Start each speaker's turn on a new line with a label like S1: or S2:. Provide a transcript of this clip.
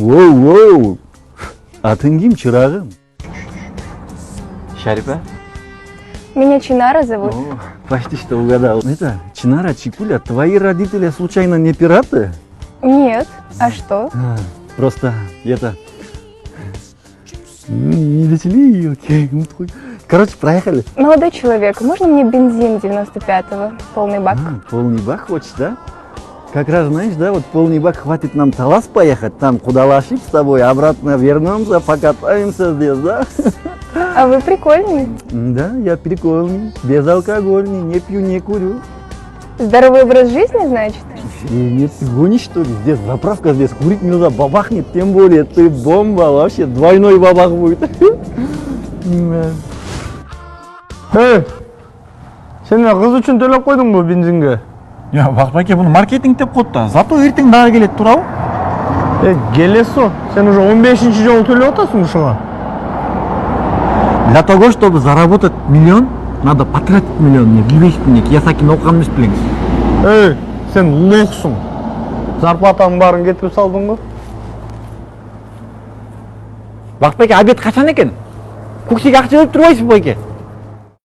S1: Воу-воу. Атың ким, чырағым?
S2: Шарипа?
S3: Меня Чинара зовут.
S1: О, почти что угадал. Это, Чинара, Чикуля, твои родители случайно не пираты?
S3: Нет. А что?
S1: Просто это... Не дотяни, елки. Короче, проехали.
S3: Молодой человек, можно мне бензин 95-го? Полный бак.
S1: Полный бак хочешь, да? Как раз, знаешь, да, вот полный бак хватит нам Талас поехать, там Кудалашип с тобой, обратно вернемся, покатаемся здесь, да?
S3: А вы прикольный.
S1: Да, я прикольный, безалкогольный, не пью, не курю.
S3: Здоровый образ жизни, значит?
S1: Нет, ты гонишь, что ли? Здесь заправка, здесь курить нельзя, бабахнет, тем более ты бомба, вообще двойной бабах будет.
S4: Эй, сен кыз үчүн төлөп койдуңбу бензинге?
S5: Я Бакбаке буну маркетинг деп коет да. Зато эртең дагы келет туурабы?
S4: Келесо, сен уже 15-ші жолу төлөп атасың ушуга.
S5: Для того, чтобы заработать миллион, надо потратить миллион. Не билбейсиң, не Киясакини окуган эмес белеңиз.
S4: Эй, сен лохсуң. Зарплатаңдын баарын кетирип салдыңбы?
S5: Бакбаке, обед качан экен? Куксиге акча берип турбайсызбы байке?